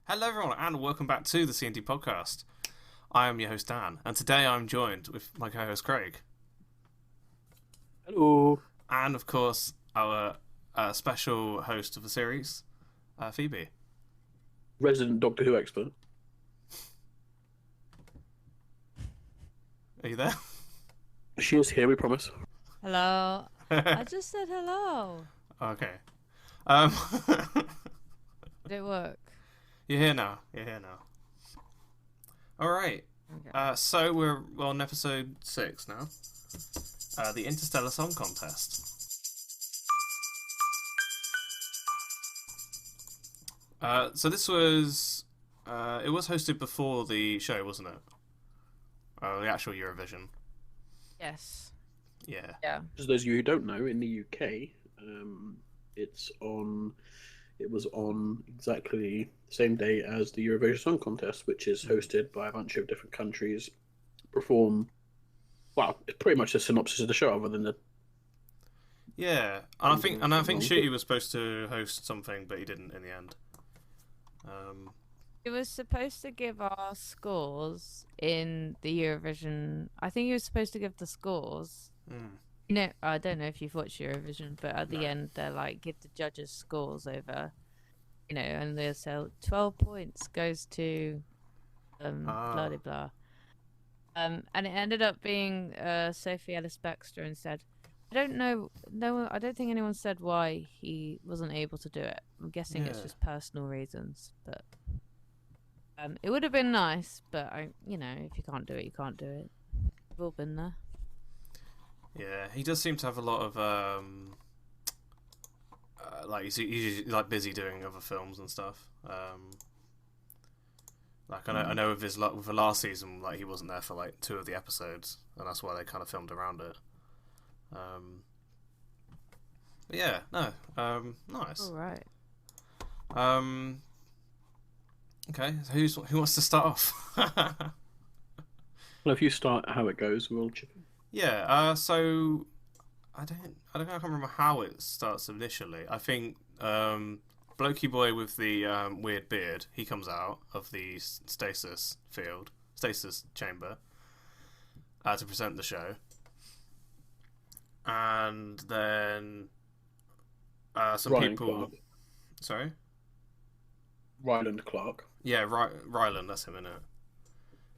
Hello, everyone, and welcome back to the CnD Podcast. I am your host, Dan, and today I'm joined with my co-host, Craig. Hello. And, of course, our special host of the series, Phoebe. Resident Doctor Who expert. Are you there? She is here, we promise. Hello. I just said hello. Okay. Did it work? You're here now. Alright. Okay. So we're on episode 6 now. The Interstellar Song Contest. So this was... it was hosted before the show, wasn't it? The actual Eurovision. Yes. Yeah. Yeah. For those of you who don't know, in the UK, it was on exactly the same day as the Eurovision Song Contest, which is hosted by a bunch of different countries. Perform, well, it's pretty much a synopsis of the show, other than the. Yeah, and I think Shooty was supposed to host something, but he didn't in the end. He was supposed to give our scores in the Eurovision. I think he was supposed to give the scores. You know, I don't know if you've watched Eurovision, but at the end they're like, give the judges scores over, you know, and they'll say 12 points goes to blah blah blah. And it ended up being Sophie Ellis Bextor instead. I don't know. No, I don't think anyone said why he wasn't able to do it. I'm guessing it's just personal reasons. But it would have been nice. But you know, if you can't do it, you can't do it. We've all been there. Yeah, he does seem to have a lot of like he's like busy doing other films and stuff. Like I know with with the last season, like he wasn't there for like 2 of the episodes, and that's why they kind of filmed around it. But yeah, no, nice. All right. Okay, so who wants to start off? Well, if you start how it goes, we'll chip in. Yeah. So I can't remember how it starts initially. I think blokey boy with the weird beard, he comes out of the stasis chamber to present the show, and then some Ryan people. Clark. Sorry. Ryland Clark. Yeah, Ryland, that's him, innit?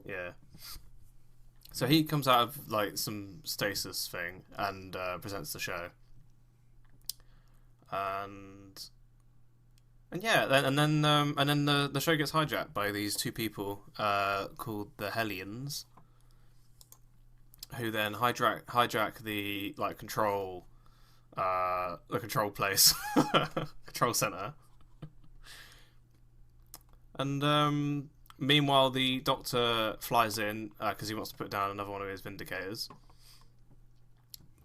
Yeah. So he comes out of like some stasis thing and presents the show, and yeah, and then the show gets hijacked by these 2 people called the Hellions, who then hijack the like control place, control center, and meanwhile, the Doctor flies in because he wants to put down another one of his Vindicators.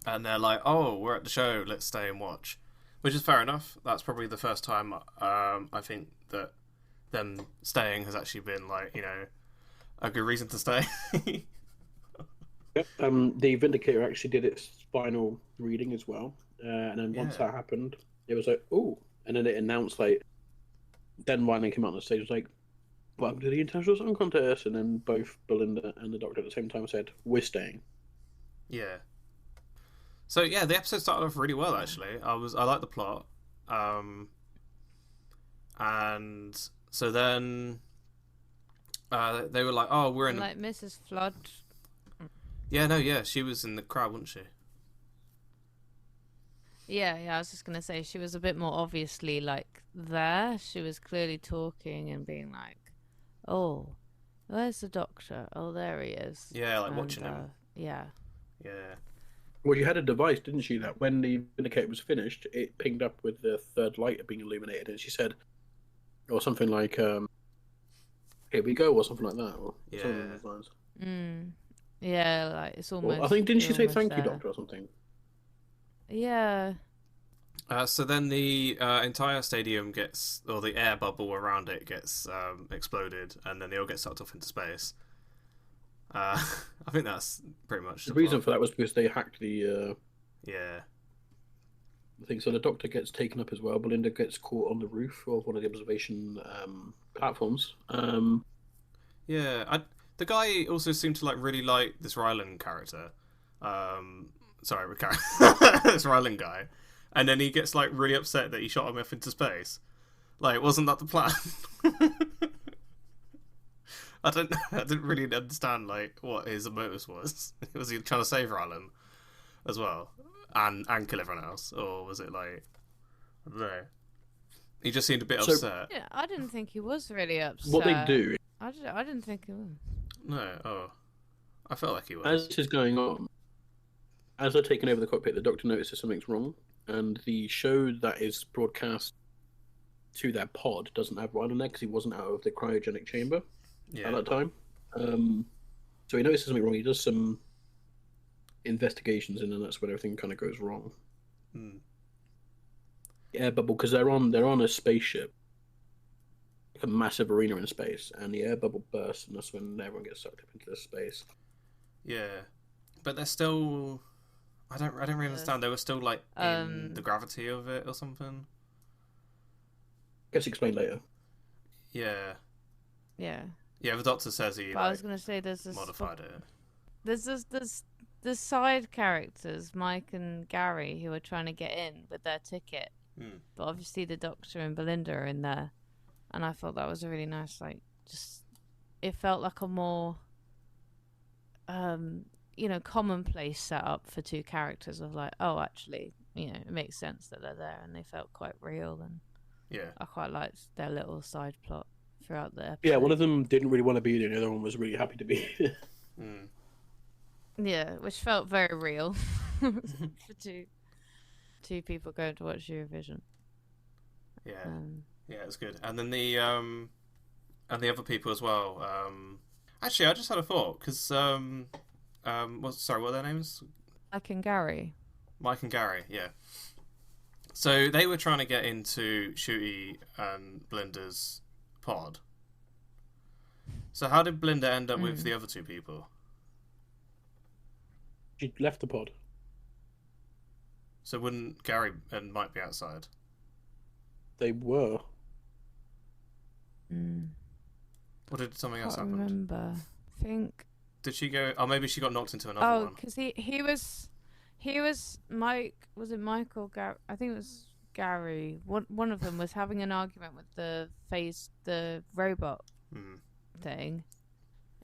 And they're like, oh, we're at the show, let's stay and watch. Which is fair enough. That's probably the first time I think that them staying has actually been, like, you know, a good reason to stay. Yep. The Vindicator actually did its final reading as well. And then once that happened, it was like, oh. And then it announced, like, then Ryland came out on the stage, was like, welcome to the International Song Contest, and then both Belinda and the Doctor at the same time said, we're staying. Yeah. So yeah, the episode started off really well actually. I liked the plot. And so then they were like, oh, we're in like Mrs. Flood. Yeah, she was in the crowd, wasn't she? Yeah, I was just gonna say she was a bit more obviously like there. She was clearly talking and being like, oh, where's the Doctor? Oh, there he is. Yeah, like watching him. Yeah. Well, you had a device, didn't she, that when the Vindicator was finished, it pinged up with the third light being illuminated, and she said, or something like, here we go, or something like that, or something along those lines. Yeah, like it's almost. Well, I think, didn't she say thank you, there. Doctor, or something? Yeah. So then the entire stadium gets, or the air bubble around it gets exploded, and then they all get sucked off into space. I think that's pretty much the reason for that was because they hacked the yeah. I think so. The Doctor gets taken up as well. Belinda gets caught on the roof of one of the observation platforms. Yeah, the guy also seemed to like really like this Ryland character. Sorry, this Ryland guy, and then he gets like really upset that he shot him off into space. Like, wasn't that the plan? I didn't really understand like what his motives was. Was he trying to save Ryland as well, and kill everyone else, or was it like, I don't know? He just seemed a bit upset. Yeah, I didn't think he was really upset. What they do? I didn't think he was. No, I felt like he was. As this is going on, as they're taking over the cockpit, the Doctor notices something's wrong, and the show that is broadcast to their pod doesn't have Ryan on there because he wasn't out of the cryogenic chamber at that time. So he notices something wrong. He does some investigations, and then that's when everything kind of goes wrong. Air bubble, because they're on a spaceship, like a massive arena in space, and the air bubble bursts, and that's when everyone gets sucked up into the space. Yeah, but they're still. I don't really understand. They were still like in the gravity of it or something. Gets explained later. Yeah. Yeah. Yeah, the Doctor says he. But I was gonna say there's this modified it. There's side characters, Mike and Gary, who are trying to get in with their ticket. But obviously the Doctor and Belinda are in there, and I thought that was a really nice, like, just it felt like a more commonplace setup for two characters of like, oh, actually, it makes sense that they're there, and they felt quite real, and I quite liked their little side plot throughout the episode. Yeah, one of them didn't really want to be there, the other one was really happy to be there. Yeah, which felt very real for two people going to watch Eurovision. Yeah, it was good. And then the other people as well. Actually, I just had a thought because what are their names? Mike and Gary. Mike and Gary, yeah. So they were trying to get into Shooty and Belinda's pod. So how did Belinda end up with the other two people? She left the pod. So wouldn't Gary and Mike be outside? They were. Or did something else happen? I remember. I think. Did she go? Oh, maybe she got knocked into another one. Oh, because he was Mike. Was it Mike or Gary? I think it was Gary. One of them was having an argument with the robot thing,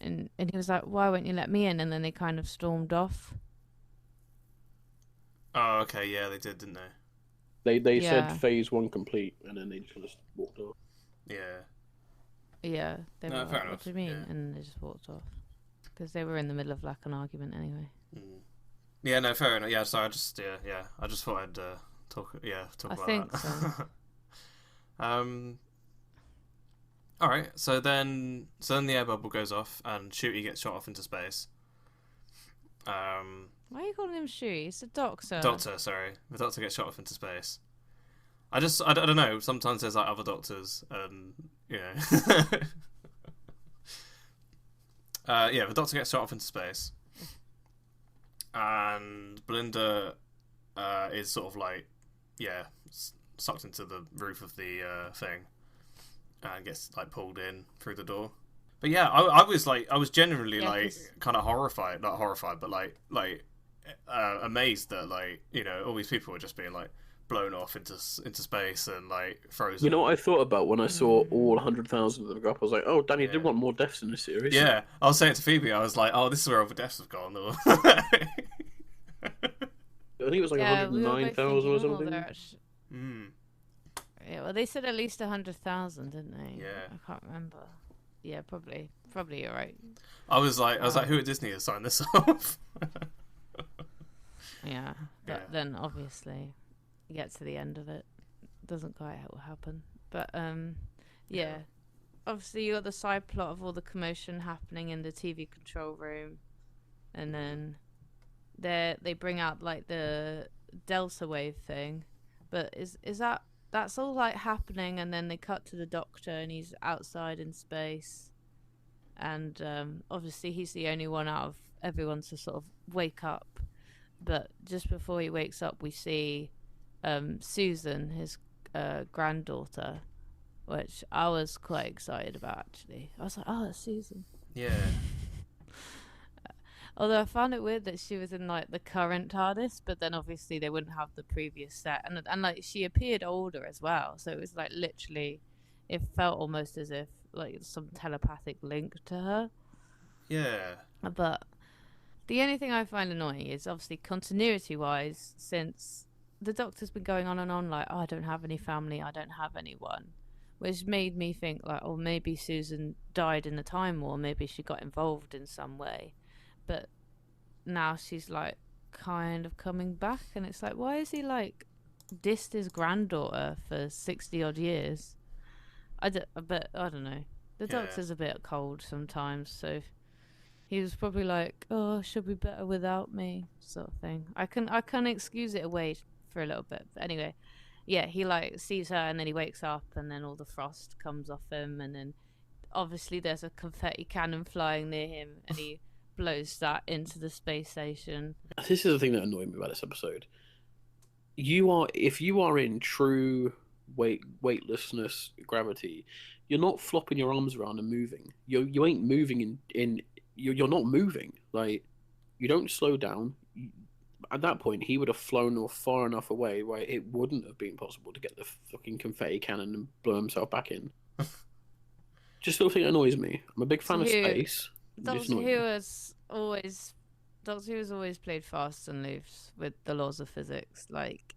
and he was like, "Why won't you let me in?" And then they kind of stormed off. Oh, okay, yeah, they did, didn't they? They said phase 1 complete, and then they just walked off. Yeah. Yeah, they were fair like, what enough. do you mean? Yeah. And they just walked off because they were in the middle of like an argument anyway. Yeah, no, fair enough. Yeah, so I just thought I'd talk about I think that. so. All right, so then the air bubble goes off and Shooty gets shot off into space. Why are you calling him Shooty? It's a Doctor. Doctor, sorry, the Doctor gets shot off into space. I don't know. Sometimes there's like other Doctors, and the Doctor gets shot off into space, and Belinda is sort of like sucked into the roof of the thing and gets like pulled in through the door. But yeah, I was genuinely kind of horrified, not horrified, but amazed that all these people were just being like blown off into space and like frozen. You know what I thought about when I saw all 100,000 of them go up? I was like, oh, Danny did want more deaths in this series. Yeah, I was saying to Phoebe, I was like, oh, this is where all the deaths have gone. I think it was like 109,000 or something. Yeah, well, they said at least 100,000, didn't they? Yeah, I can't remember. Yeah, probably you're right. I was like, who at Disney has signed this off? Yeah, but then obviously, you get to the end of it, doesn't quite happen. But obviously you got the side plot of all the commotion happening in the TV control room, and then they bring out like the delta wave thing, but is that's all like happening, and then they cut to the Doctor and he's outside in space, and obviously he's the only one out of everyone to sort of wake up. But just before he wakes up, we see Susan, his granddaughter, which I was quite excited about, actually. I was like, oh, it's Susan. Yeah. Although I found it weird that she was in like the current TARDIS, but then obviously they wouldn't have the previous set, and like she appeared older as well, so it was like literally, it felt almost as if like some telepathic link to her. Yeah. But the only thing I find annoying is obviously continuity-wise, since the Doctor's been going on and on like, oh, I don't have any family, I don't have anyone, which made me think like, oh, maybe Susan died in the Time War, maybe she got involved in some way. But now she's like kind of coming back, and it's like, why is he like dissed his granddaughter for 60 odd years? But I don't know. The Doctor's a bit cold sometimes, so he was probably like, oh, she'll be better without me, sort of thing. I can excuse it away for a little bit, but anyway, yeah, he like sees her and then he wakes up and then all the frost comes off him, and then obviously there's a confetti cannon flying near him and he blows that into the space station. This is the thing that annoyed me about this episode. If you are in true weightlessness gravity, you're not flopping your arms around and moving. You ain't moving you're not moving. Like, you don't slow down. At that point, he would have flown far enough away where it wouldn't have been possible to get the fucking confetti cannon and blow himself back in. Just little thing that annoys me. I'm a big fan of space. Doctor Who has always played fast and loose with the laws of physics. Like,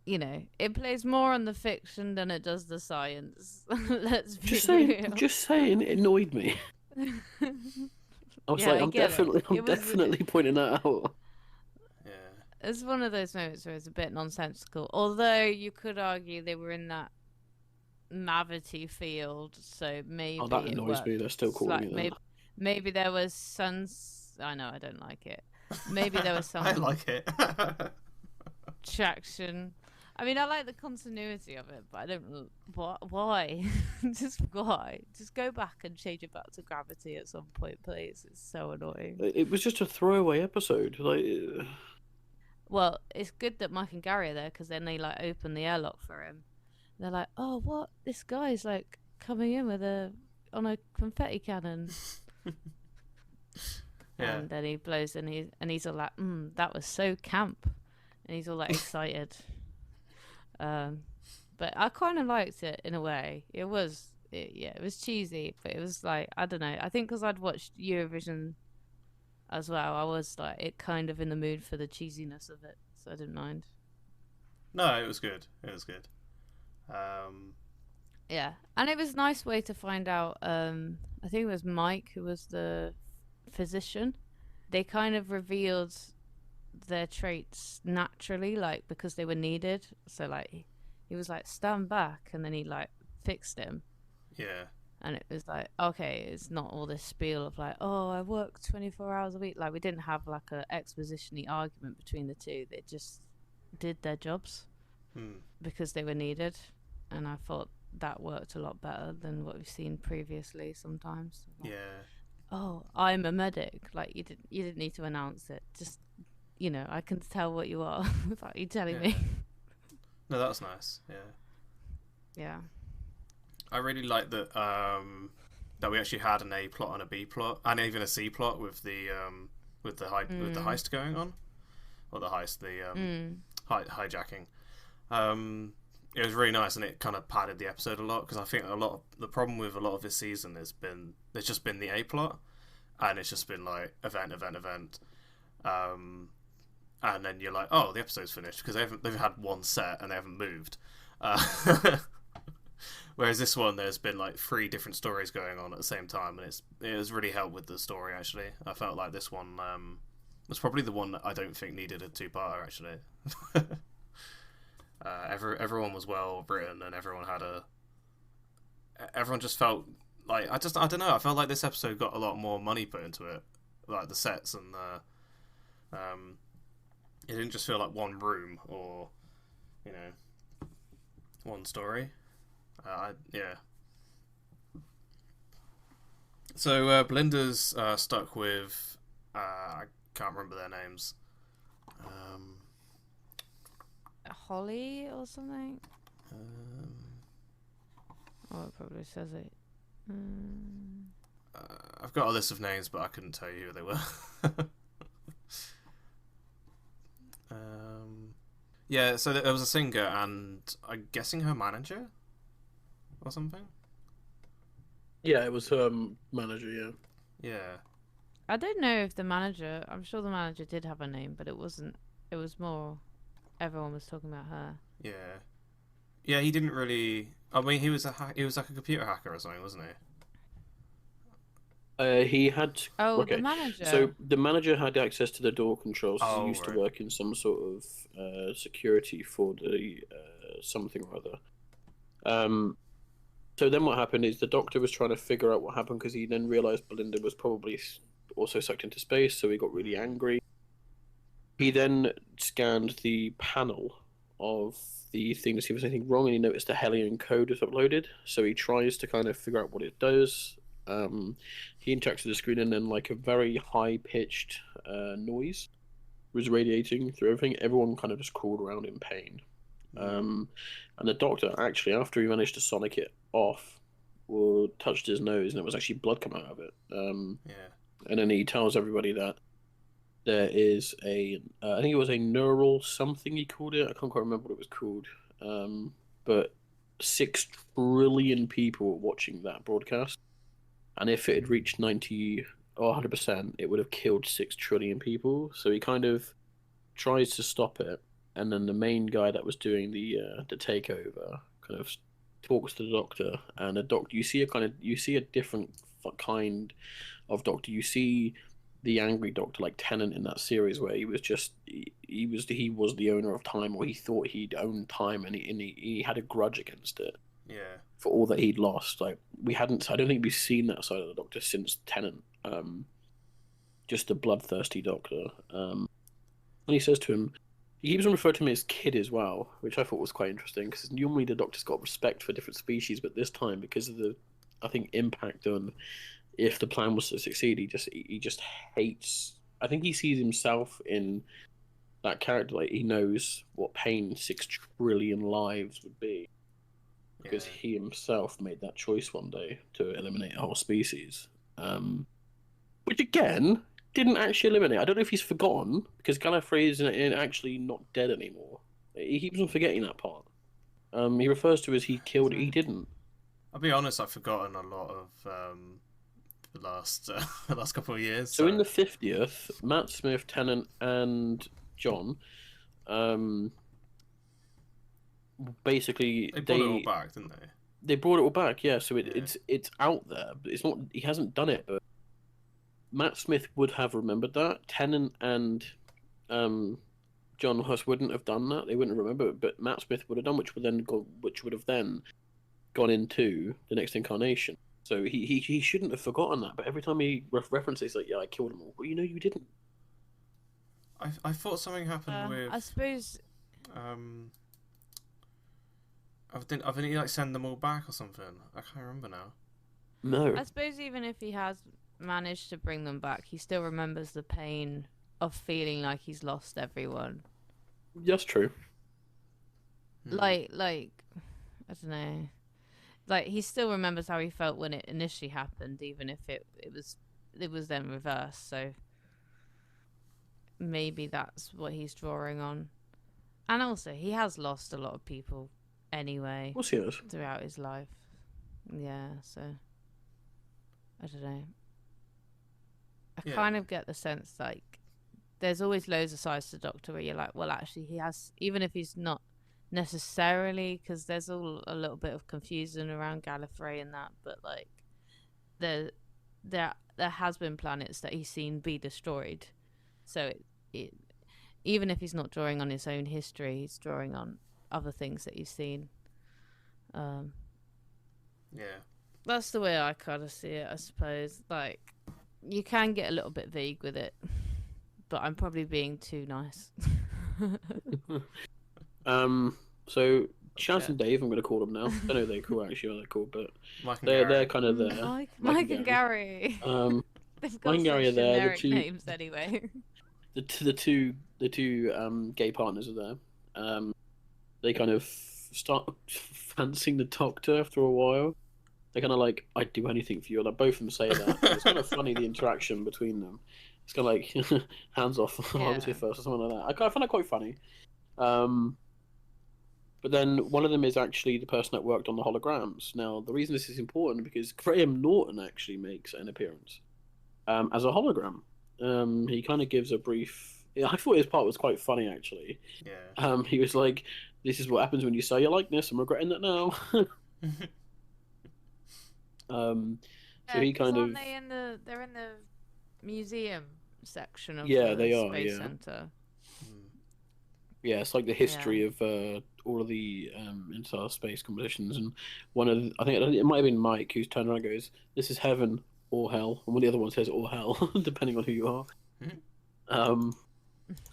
you know, it plays more on the fiction than it does the science. Let's be real. Just saying, it annoyed me. I was like, I'm definitely pointing that out. Yeah. It's one of those moments where it's a bit nonsensical. Although you could argue they were in that Mavity field, so maybe that annoys me. They're still calling it that. Maybe there was I know, I don't like it. Maybe there was some I like it. traction. I mean, I like the continuity of it, but I don't. Why? Just why? Just go back and change it back to gravity at some point, please. It's so annoying. It was just a throwaway episode. Like, well, it's good that Mike and Gary are there, because then they like open the airlock for him. They're like, oh, what? This guy's like coming in on a confetti cannon. Yeah. And then he blows, and he's all like, that was so camp, and he's all like excited. But I kind of liked it in a way. It was cheesy, but it was like, I don't know. I think because I'd watched Eurovision as well, I was like kind of in the mood for the cheesiness of it, so I didn't mind. No, it was good. Yeah, and it was a nice way to find out. I think it was Mike who was the physician. They kind of revealed their traits naturally, like, because they were needed. So like he was like, stand back, and then he like fixed him. Yeah. And it was like, okay, it's not all this spiel of like, oh, I work 24 hours a week. Like, we didn't have like a exposition-y argument between the two. They just did their jobs because they were needed, and I thought that worked a lot better than what we've seen previously sometimes. Like, Yeah. oh, I'm a medic. Like, you didn't need to announce it. Just, you know, I can tell what you are without you telling me. No, that's nice. Yeah. Yeah. I really like that that we actually had an A plot and a B plot, and even a C plot with the heist going on, or the heist, hijacking. It was really nice, and it kind of padded the episode a lot, because I think the problem with a lot of this season there's just been the A plot, and it's just been like event, and then you're like, oh, the episode's finished, because they've had one set and they haven't moved. Whereas this one, there's been like 3 different stories going on at the same time, and it has really helped with the story. Actually, I felt like this one was probably the one that I don't think needed a 2-parter. Actually, everyone was well written, and everyone just felt like I don't know. I felt like this episode got a lot more money put into it, like the sets and it didn't just feel like one room or, you know, one story. Yeah. So Belinda's stuck with I can't remember their names. Holly or something? Oh, it probably says it. I've got a list of names, but I couldn't tell you who they were. Yeah, so there was a singer, and I'm guessing her manager or something. Yeah, it was her manager. Yeah. Yeah. I don't know if the manager. I'm sure the manager did have a name, but it wasn't. It was more. Everyone was talking about her. Yeah. Yeah, he didn't really. I mean, he was like a computer hacker or something, wasn't he? He had. Oh, okay. the manager. So the manager had access to the door controls. Oh, he used right. to work in some sort of security for the something or other. So then what happened is the Doctor was trying to figure out what happened because he then realised Belinda was probably also sucked into space, so he got really angry. He then scanned the panel of the thing to see if there's anything wrong, and he noticed a Hellion code was uploaded. So he tries to kind of figure out what it does. He interacts with the screen, and then like a very high-pitched noise was radiating through everything. Everyone kind of just crawled around in pain. And the Doctor, actually, after he managed to sonic it off, touched his nose, and it was actually blood coming out of it. And then he tells everybody that there is I think it was a neural something he called it. I can't quite remember what it was called. But 6 trillion people were watching that broadcast. And if it had reached 90 or 100%, it would have killed 6 trillion people. So he kind of tries to stop it. And then the main guy that was doing the takeover kind of talks to the Doctor. And the Doctor, you see a different kind of Doctor. You see the angry Doctor, like Tennant in that series, where he was the owner of time, or he thought he'd owned time, and he had a grudge against it. Yeah. For all that he'd lost, like I don't think we've seen that side of the Doctor since Tennant. Just a bloodthirsty Doctor. And he says to him, he keeps on referring to him as kid as well, which I thought was quite interesting because normally the Doctor's got respect for different species, but this time because of the, I think, impact on if the plan was to succeed, he just hates. I think he sees himself in that character. Like he knows what pain 6 trillion lives would be. Because he himself made that choice one day to eliminate a whole species. Which, again, didn't actually eliminate. I don't know if he's forgotten, because Gallifrey is actually not dead anymore. He keeps on forgetting that part. He refers to as he killed it. He didn't. I'll be honest, I've forgotten a lot of the last couple of years. So in the 50th, Matt Smith, Tennant, and John... basically they brought it all back, didn't they? They brought it all back, yeah. So it's out there, but it's not. He hasn't done it, but Matt Smith would have remembered that. Tennant and John Huss wouldn't have done that. They wouldn't remember it, but Matt Smith would have done, which would have then gone into the next incarnation. So he shouldn't have forgotten that. But every time he references, like, yeah, I killed them all. Well, you didn't. I thought something happened with. I suppose. I think he like send them all back or something. I can't remember now. No. I suppose even if he has managed to bring them back, he still remembers the pain of feeling like he's lost everyone. That's true. Like I don't know. Like he still remembers how he felt when it initially happened, even if it was then reversed. So maybe that's what he's drawing on. And also, he has lost a lot of people anyway. Of course he has. Throughout his life. Yeah, so I don't know. I kind of get the sense like there's always loads of sides to Doctor where you're like, well, actually, he has, even if he's not necessarily, because there's all a little bit of confusion around Gallifrey and that, but like there has been planets that he's seen be destroyed. So it even if he's not drawing on his own history, he's drawing on other things that he's seen. Yeah. That's the way I kind of see it, I suppose. Like, you can get a little bit vague with it, but I'm probably being too nice. So Chaz and Dave, I'm going to call them now. I don't know they're called actually, what they're called, but they're kind of there. Mike and Gary. They've got Mike and Gary are there. generic names anyway. The two gay partners are there. they kind of start fancying the Doctor after a while. They're kind of like, I'd do anything for you. Like, both of them say that. It's kind of funny, the interaction between them. It's kind of like, hands off, I was here first, or something like that. I find that quite funny. But then one of them is actually the person that worked on the holograms. Now, the reason this is important because Graham Norton actually makes an appearance as a hologram. He kind of gives a brief... I thought his part was quite funny, actually. Yeah. He was like, this is what happens when you sell your likeness. I'm regretting that now. So he kind of... They're in the museum section of Yeah, the they are, Space yeah. Center. Yeah, it's like the history of all of the Interstellar space competitions, and I think it might have been Mike who's turned around and goes, "This is heaven or hell," and one of the other one says "or hell," depending on who you are.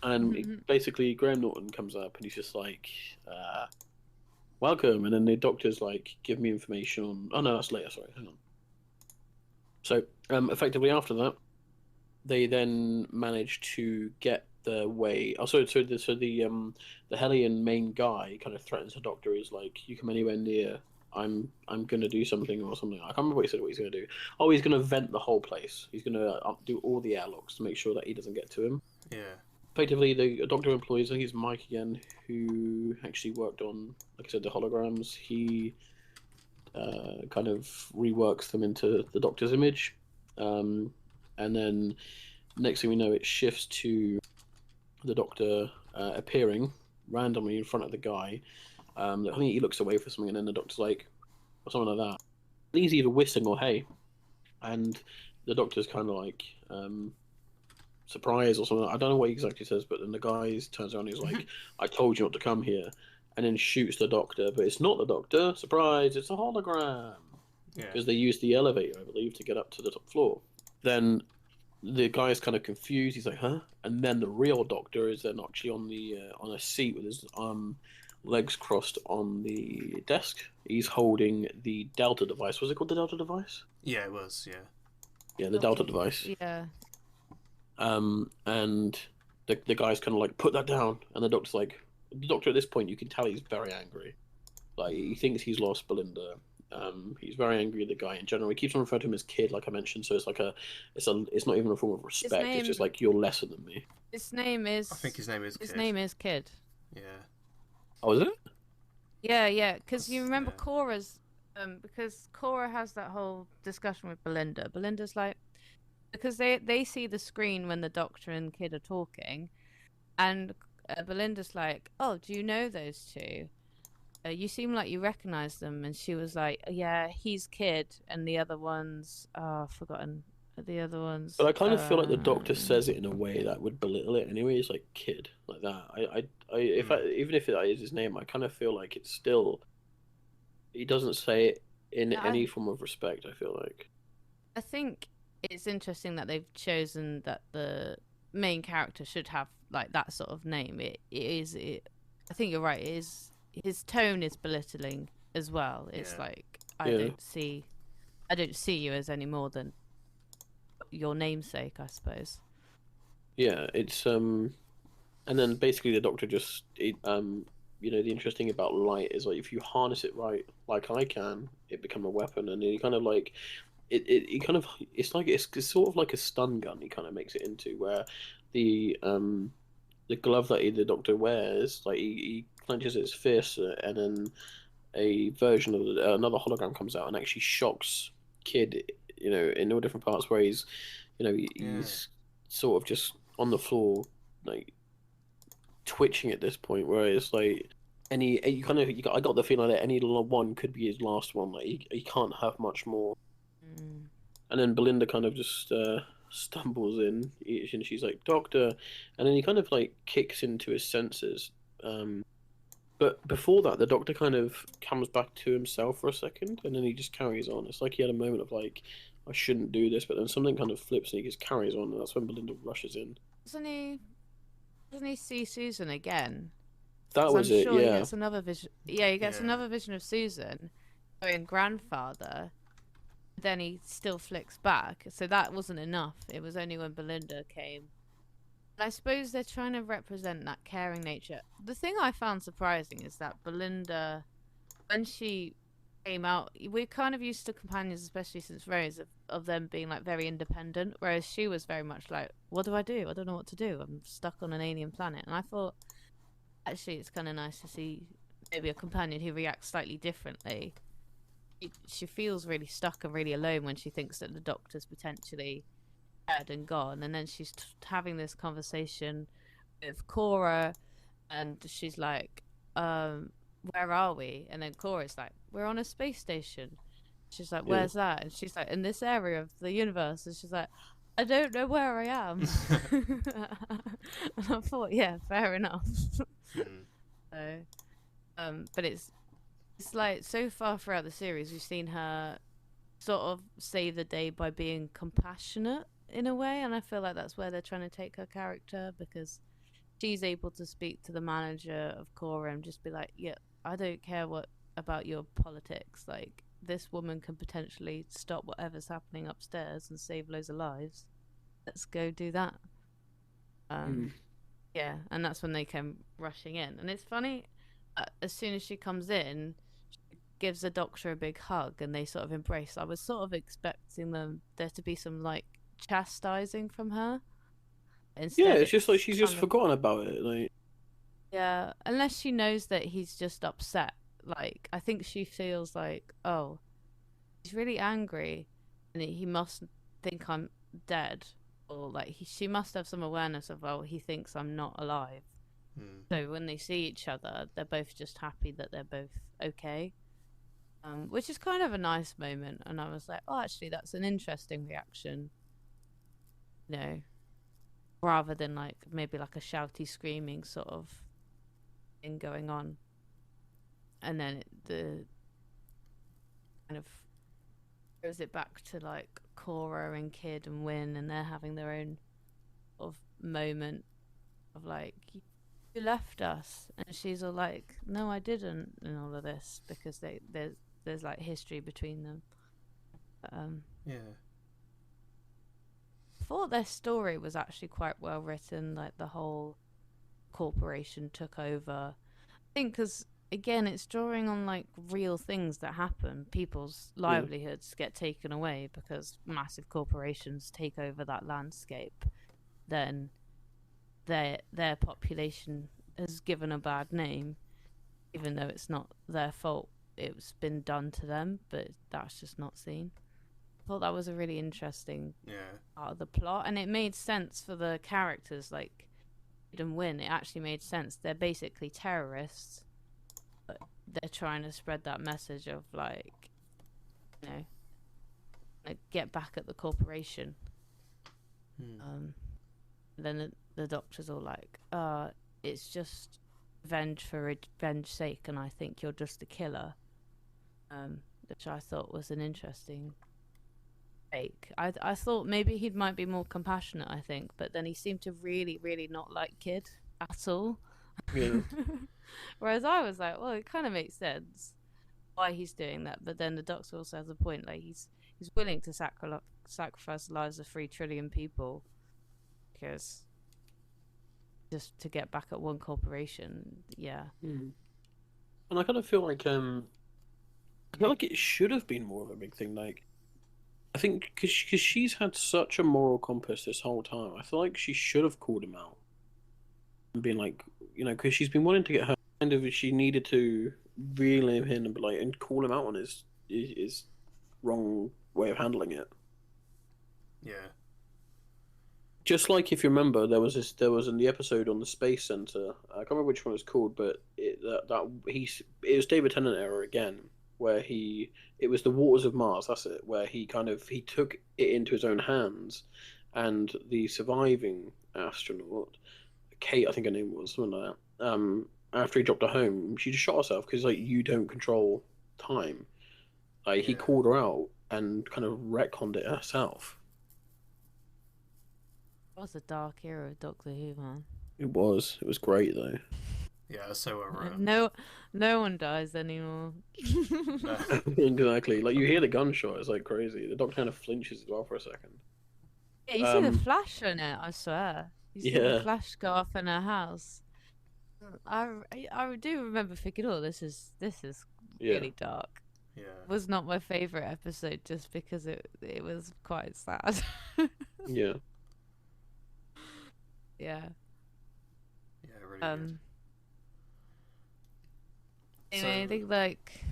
And basically, Graham Norton comes up and he's just like, "Welcome," and then the Doctor's like, "Give me information on." Oh no, that's later. Sorry, hang on. So effectively after that, they then manage to get the way. Also, so the Hellion main guy kind of threatens the Doctor. Is like, you come anywhere near, I'm gonna do something or something. I can't remember what he said. What he's gonna do? Oh, he's gonna vent the whole place. He's gonna do all the airlocks to make sure that he doesn't get to him. Yeah. Effectively, the Doctor employs, I think it's Mike again, who actually worked on, like I said, the holograms. He kind of reworks them into the Doctor's image. And then next thing we know, it shifts to the Doctor appearing randomly in front of the guy. I think he looks away for something, and then the Doctor's like, or something like that. I think he's either whistling or hey. And the Doctor's kind of like, surprised or something. I don't know what he exactly says, but then the guy turns around and he's like, I told you not to come here. And then shoots the Doctor, but it's not the Doctor. Surprise, it's a hologram. Because they used the elevator, I believe, to get up to the top floor. Then the guy's kind of confused. He's like, huh? And then the real Doctor is then actually on a seat with his legs crossed on the desk. He's holding the Delta device. Was it called the Delta device? Yeah, it was, yeah. Yeah, the Delta device. Yeah. And the guy's kind of like, put that down. And the Doctor's like, the Doctor at this point, you can tell he's very angry. Like, he thinks he's lost Belinda. He's very angry at the guy in general. He keeps on referring to him as kid, like I mentioned. So it's like it's not even a form of respect. It's just like, you're lesser than me. His name is. I think his name is. His name is Kid. Yeah. Oh, is it? Yeah. Because you remember Cora's, because Cora has that whole discussion with Belinda. Belinda's like, because they see the screen when the Doctor and Kid are talking, and Belinda's like, "Oh, do you know those two? You seem like you recognize them." And she was like, "Yeah, he's Kid, and the other one's I've forgotten the other ones." But I kind of feel like the Doctor says it in a way that would belittle it anyway. He's like, kid, like that. Even if it is his name, I kind of feel like it's still. He doesn't say it in any form of respect. I feel like. I think it's interesting that they've chosen that the main character should have like that sort of name. I think you're right. It is. His tone is belittling as well. It's like, I don't see you as any more than your namesake, I suppose. Yeah, it's and then basically the Doctor just the interesting about light is like, if you harness it right, like I can, it become a weapon, and he kind of like it's sort of like a stun gun. He kind of makes it into, where the glove that the Doctor wears, like he clenches his fist, and then a version of another hologram comes out and actually shocks Kid, in all different parts, where he's sort of just on the floor, like twitching at this point, where it's like I got the feeling that any one could be his last one. Like he can't have much more. And then Belinda kind of just stumbles in, and she's like, "Doctor," and then he kind of like kicks into his senses. But before that, the Doctor kind of comes back to himself for a second, and then he just carries on. It's like he had a moment of like, I shouldn't do this, but then something kind of flips and he just carries on, and that's when Belinda rushes in. Doesn't he see Susan again? That was it, sure yeah. He gets another vision. Yeah, he gets another vision of Susan going grandfather. Then he still flicks back. So that wasn't enough. It was only when Belinda came I suppose they're trying to represent that caring nature. The thing I found surprising is that Belinda, when she came out, we're kind of used to companions, especially since Rose, of them being like very independent, whereas she was very much like, what do? I don't know what to do. I'm stuck on an alien planet. And I thought, actually, it's kind of nice to see maybe a companion who reacts slightly differently. She feels really stuck and really alone when she thinks that the Doctor's potentially dead and gone, and then she's having this conversation with Cora, and she's like, where are we? And then Cora's like, we're on a space station. She's like, where's that? And she's like, in this area of the universe. And she's like, I don't know where I am. And I thought, yeah, fair enough. So, but it's like, so far throughout the series, we've seen her sort of save the day by being compassionate in a way, and I feel like that's where they're trying to take her character, because she's able to speak to the manager of Cora and just be like, yeah, I don't care what about your politics, like, this woman can potentially stop whatever's happening upstairs and save loads of lives. Let's go do that. Yeah, and that's when they came rushing in. And it's funny, as soon as she comes in, she gives the Doctor a big hug and they sort of embrace. I was sort of expecting there to be some like chastising from her. Instead, it's just like she's just forgotten about it. Like, yeah, unless she knows that he's just upset. Like, I think she feels like, oh, he's really angry, and he must think I'm dead, or like she must have some awareness of, oh, he thinks I'm not alive. So when they see each other, they're both just happy that they're both okay, which is kind of a nice moment. And I was like, oh, actually, that's an interesting reaction, you know, rather than like maybe like a shouty, screaming sort of thing going on. And then the kind of goes it back to like Cora and Kid and Wynn, and they're having their own sort of moment of like, you left us, and she's all like, no, I didn't, and all of this, because there's like history between them. Yeah. I thought their story was actually quite well written, like the whole corporation took over. I think because, again, it's drawing on like real things that happen. People's livelihoods get taken away because massive corporations take over that landscape. Then their population has given a bad name, even though it's not their fault. It's been done to them, but that's just not seen. I thought that was a really interesting part of the plot, and it made sense for the characters like Kid and Wynn. It actually made sense. They're basically terrorists, but they're trying to spread that message of like, you know, like get back at the corporation. Then the Doctor's all like, it's just revenge for revenge's sake, and I think you're just a killer, which I thought was an interesting take. I thought maybe he might be more compassionate, I think, but then he seemed to really, really not like Kid at all. Yeah. Whereas I was like, well, it kind of makes sense why he's doing that, but then the Doctor also has a point, like he's willing to sacrifice the lives of 3 trillion people because just to get back at one corporation. And I kind of feel like it should have been more of a big thing. Like, I think because she's had such a moral compass this whole time, I feel like she should have called him out and been like, you know, because she's been wanting to get her kind of, she needed to reel him in and be like, and call him out on his wrong way of handling it. Yeah. Just like, if you remember, there was in the episode on the Space Center. I can't remember which one it's called, but it was David Tennant era again, where it was the Waters of Mars. That's it, where he took it into his own hands, and the surviving astronaut, Kate, I think her name was, something like that. After he dropped her home, she just shot herself because like, you don't control time. Like, he called her out and kind of retconned it herself. It was a dark era of Doctor Who, man. It was great though. Yeah, so written. No one dies anymore. Exactly. Like, you hear the gunshot, it's like crazy. The Doctor kind of flinches as well for a second. Yeah, you see the flash on it, I swear. You see the flash go off in her house. I do remember thinking, oh, this is really dark. Yeah. It was not my favorite episode just because it was quite sad. Yeah. Yeah. Yeah, really good. You know, they like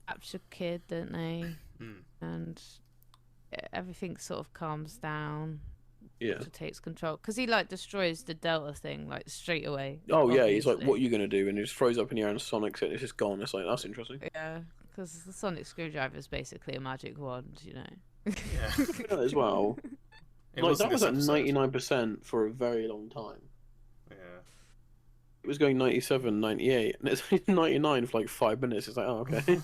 capture Kid, don't they? Mm. And everything sort of calms down. Yeah. Takes control because he like destroys the Delta thing like straight away. Oh yeah, obviously. he's like, "What are you gonna do?" And he just throws up in the air and Sonic's it. It's just gone. It's like, that's interesting. Yeah, because the sonic screwdriver is basically a magic wand, you know. Yeah. Yeah, as well. Like that was at 99% for a very long time. Yeah. It was going 97, 98, and it's 99 for like 5 minutes. It's like, oh, okay.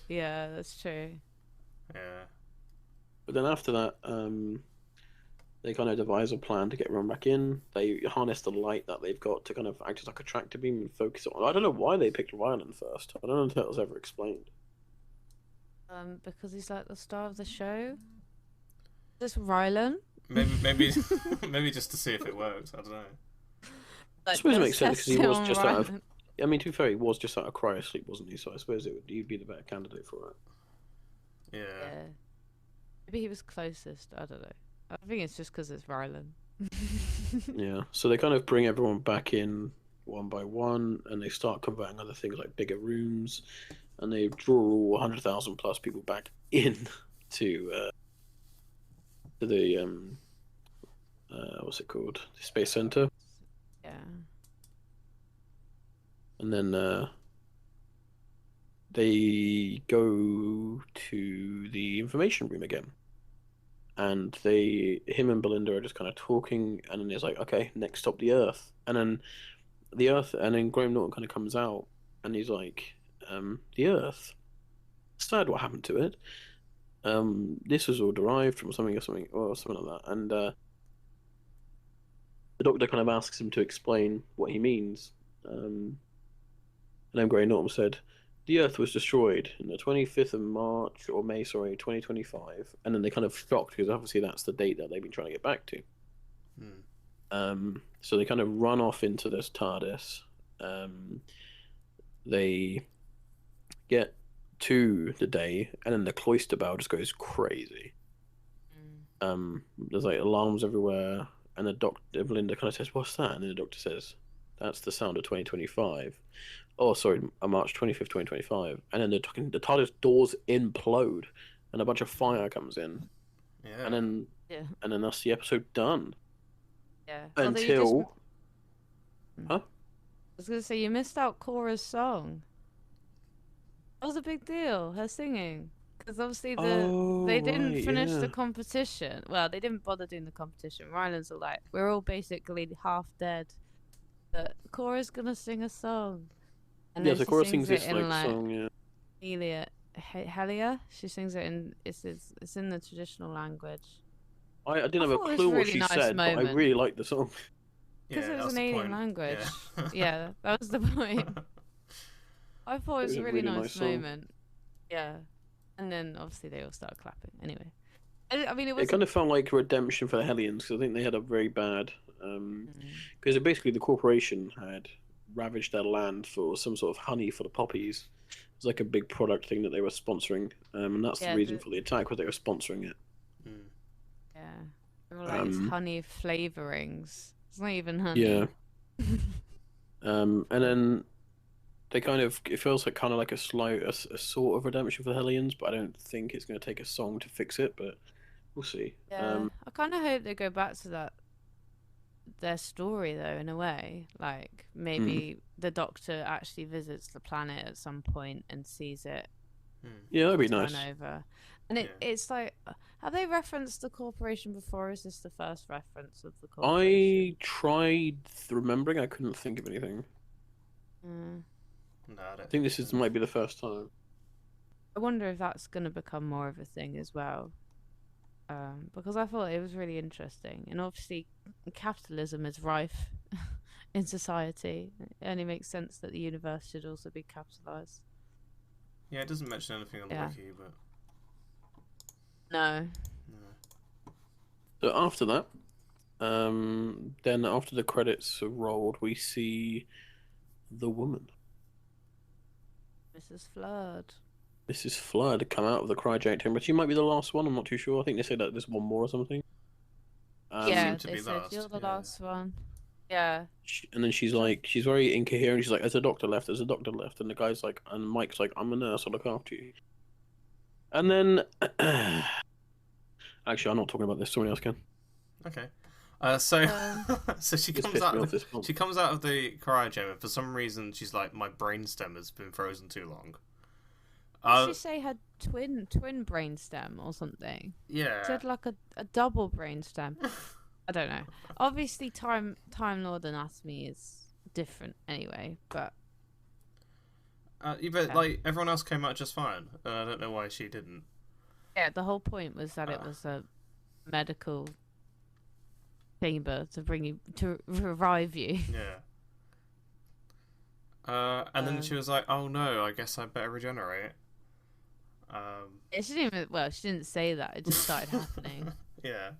Yeah, that's true. Yeah. But then after that, they kind of devise a plan to get everyone back in. They harness the light that they've got to kind of act as like a tractor beam and focus on. I don't know why they picked Rylan first. I don't know if that was ever explained. Because he's like the star of the show. Is this Rylan? Maybe just to see if it works. I don't know. I suppose it makes sense because he was just out of. I mean, to be fair, he was just out of cryo sleep, wasn't he? So I suppose he'd be the better candidate for it. Yeah. Maybe he was closest. I don't know. I think it's just because it's Rylan. Yeah. So they kind of bring everyone back in one by one, and they start converting other things like bigger rooms, and they draw all 100,000 plus people back in to the what's it called? The Space Center. Yeah. And then they go to the information room again. And him and Belinda are just kind of talking, and then it's like, okay, next stop, the Earth. And then Graham Norton kind of comes out, and he's like, the Earth. Sad what happened to it. This was all derived from something like that. And the Doctor kind of asks him to explain what he means. And then Graham Norton said, the Earth was destroyed on the 25th of March, or May, 2025. And then they kind of shocked, because obviously that's the date that they've been trying to get back to. So they kind of run off into this TARDIS. They get to the day, and then the cloister bell just goes crazy. There's like alarms everywhere, and the Doctor, Belinda kind of says, what's that? And then the Doctor says, that's the sound of 2025. Oh, sorry, March 25th, 2025. And then the TARDIS doors implode, and a bunch of fire comes in. Yeah. And then that's the episode done. Yeah. Until... Huh? I was going to say, you missed out Cora's song. That was a big deal, her singing. Because obviously they didn't finish the competition. Well, they didn't bother doing the competition. Rylan's all like, we're all basically half dead. But Cora's going to sing a song. And so Cora sings this song, yeah. Helia. She sings it in it's in the traditional language. I didn't have a clue what she said, but I really liked the song. Because it was an alien language. Yeah, that was the point. I thought it was a really nice moment. Yeah. And then obviously they all started clapping. Anyway. I mean, it kind of felt like redemption for the Hellions, because I think they had a very bad... Because basically the corporation had ravaged their land for some sort of honey for the poppies. It was like a big product thing that they were sponsoring, and that's the reason for the attack, was they were sponsoring it. Yeah. They were like these honey flavorings. It's not even honey. Yeah. And then they kind of... It feels like kind of like a sort of redemption for the Hellions, but I don't think it's going to take a song to fix it, but we'll see. Yeah. I kind of hope they go back to their story, though, in a way. Like, maybe the Doctor actually visits the planet at some point and sees it. Yeah, that'd be nice. Over. And it's like, have they referenced the corporation before? Or is this the first reference of the corporation? I tried remembering. I couldn't think of anything. No, I think this might be the first time. I wonder if that's going to become more of a thing as well. Because I thought it was really interesting. And obviously, capitalism is rife in society. It only makes sense that the universe should also be capitalized. Yeah, it doesn't mention anything on the wiki, but... No. So after that, Then after the credits are rolled, we see the woman, Mrs. Flood. Mrs. Flood, come out of the cryogenic chamber. She might be the last one. I'm not too sure. I think they said that there's one more or something. Yeah, to they be said last, you're the yeah. last one. Yeah. And then she's like, she's very incoherent. She's like, "There's a doctor left. There's a doctor left." And the guy's like, and Mike's like, "I'm a nurse. I'll look after you." And then, actually, I'm not talking about this. Someone else can. Okay. So she This comes pissed out. me Of off this month. she comes out of the cryogenic, and for some reason she's like, my brainstem has been frozen too long. Did she say had twin brainstem or something? Yeah. She had like a double brainstem. I don't know. Obviously, Time Lord anatomy is different anyway, but But like everyone else came out just fine. I don't know why she didn't. yeah, the whole point was that it was a medical chamber to revive you. Yeah. And then she was like, "Oh no, I guess I better regenerate." She didn't even. Well, she didn't say that. It just started happening. Yeah.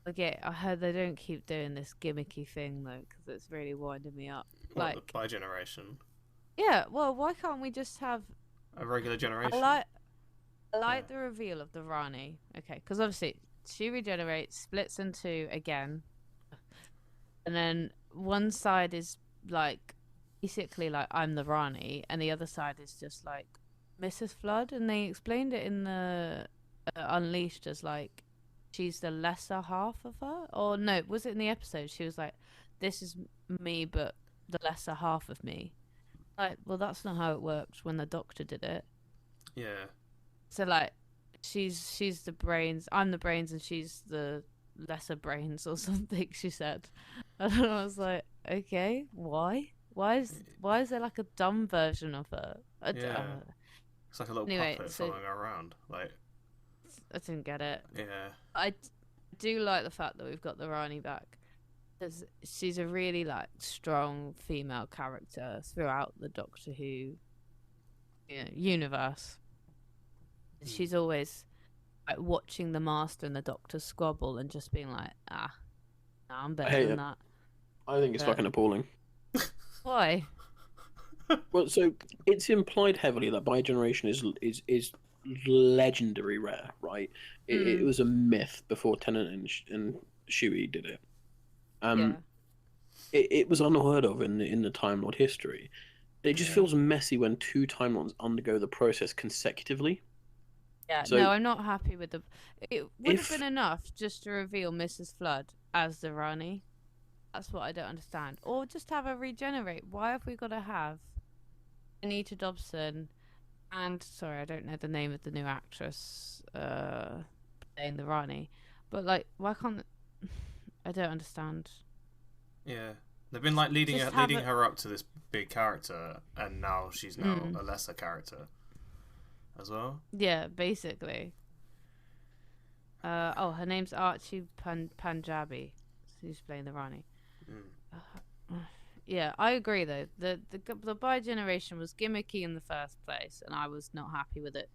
Okay, I heard they don't keep doing this gimmicky thing though, because it's really winding me up. What, Like, the bi-generation? yeah. Well, why can't we just have A regular generation? I like the reveal of the Rani. Okay, because obviously she regenerates, splits in two again, and then one side is like basically like I'm the Rani, and the other side is just like Mrs. Flood, and they explained it in the Unleashed as like she's the lesser half of her, or no, was it in the episode? She was like, "This is me, but the lesser half of me." Like, well, that's not how it worked when the Doctor did it. Yeah. So like, she's the brains, I'm the brains, and she's the lesser brains or something. She said, and I was like, okay, why? Why is there like a dumb version of her? Yeah. It's like a little Anyway, puppet so- following her around. Like, I didn't get it. yeah. I do like the fact that we've got the Rani back, because she's a really like strong female character throughout the Doctor Who universe. She's always like watching the Master and the Doctor squabble and just being like, no, I'm better than that. I think it's fucking appalling. Why? Well, so it's implied heavily that bi-generation is legendary rare, right? It was a myth before Tennant and Shuey did it. Yeah. It was unheard of in the Time Lord history. It just feels messy when two Time Lords undergo the process consecutively. Yeah, So- no, I'm not happy with the. It would have been enough just to reveal Mrs. Flood as the Rani. That's what I don't understand. Or just have her regenerate. Why have we got to have Anita Dobson and sorry, I don't know the name of the new actress playing the Rani, but like, why can't? I don't understand. Yeah. They've been like leading Just her up to this big character, and now she's now a lesser character as well. Yeah, basically. Her name's Archie Panjabi. Who's playing the Rani? Yeah, I agree though. The bi-generation was gimmicky in the first place, and I was not happy with it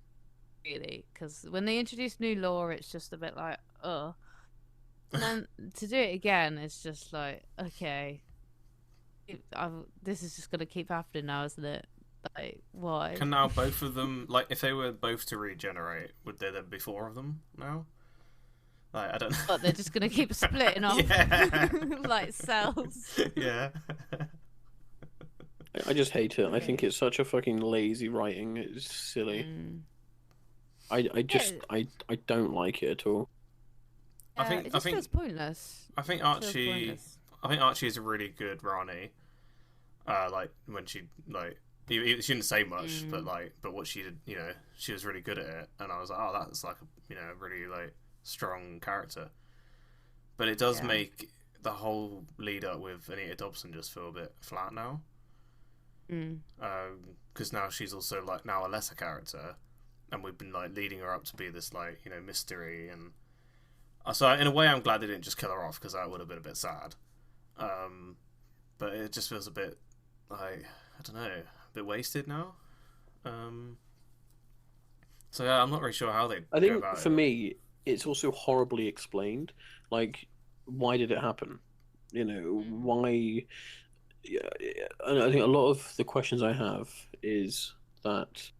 really, because when they introduced new lore, it's just a bit like, and then to do it again, it's just like, okay, this is just gonna keep happening now, isn't it? Like, why? Can now both of them, like, if they were both to regenerate, would there be four of them now? Like, I don't know. But they're just gonna keep splitting off like cells. Yeah. I just hate it. I think it's such a fucking lazy writing. It's silly. I don't like it at all. It just feels pointless. I think Archie is a really good Rani. Like when she she didn't say much, but what she did, she was really good at it, and I was like, oh, that's like a really like strong character. But it does make the whole lead up with Anita Dobson just feel a bit flat now. Because now she's also like now a lesser character, and we've been like leading her up to be this like mystery, and so in a way I'm glad they didn't just kill her off, because that would have been a bit sad. But it just feels a bit like, I don't know, a bit wasted now. So yeah, I'm not really sure how they. I think for me, it's also horribly explained. Like, why did it happen? Why? Yeah, and I think a lot of the questions I have is that,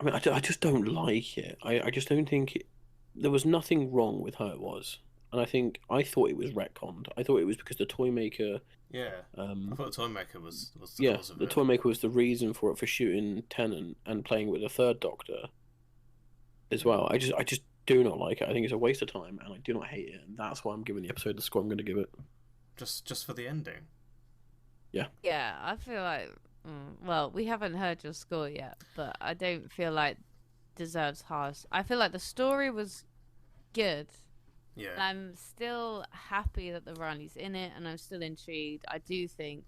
I mean, I just don't like it. I just don't think there was nothing wrong with how it was. And I thought it was retconned. I thought it was because the toy maker. Yeah, I thought the toy maker was the Yeah, cause of the it. toy maker was the reason for shooting Tennant and playing with the third Doctor as well. I just do not like it. I think it's a waste of time, and I do not hate it. And that's why I'm giving the episode the score I'm going to give it. Just for the ending. Yeah. Yeah, I feel like. Well, we haven't heard your score yet, but I don't feel like deserves highest. I feel like the story was good. Yeah. And I'm still happy that the Rani's in it, and I'm still intrigued. I think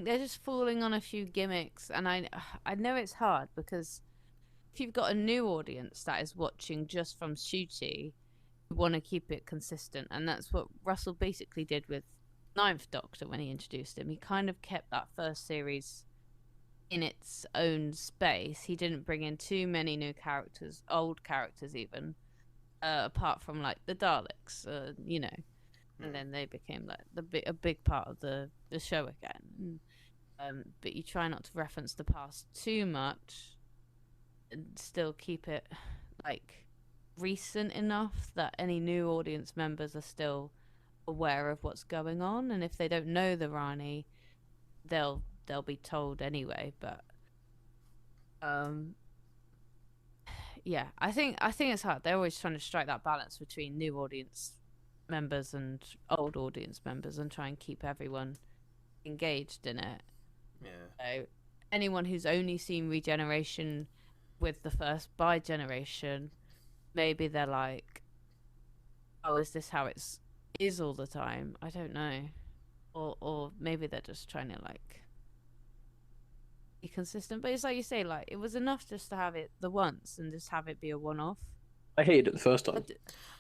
they're just falling on a few gimmicks, and I know it's hard because if you've got a new audience that is watching just from Ncuti, you want to keep it consistent, and that's what Russell basically did with Ninth Doctor when he introduced him. He kind of kept that first series in its own space. He didn't bring in too many new characters, old characters even. Apart from like the Daleks, and then they became like a big part of the show again. But you try not to reference the past too much, and still keep it like recent enough that any new audience members are still aware of what's going on. And if they don't know the Rani, they'll be told anyway. But yeah, I think it's hard. They're always trying to strike that balance between new audience members and old audience members, and try and keep everyone engaged in it. Yeah. So anyone who's only seen Regeneration with the first Bi generation, maybe they're like, "Oh, is this how it is all the time?" I don't know, or maybe they're just trying to like be consistent. But it's like you say, like it was enough just to have it the once and just have it be a one-off. I hated it the first time.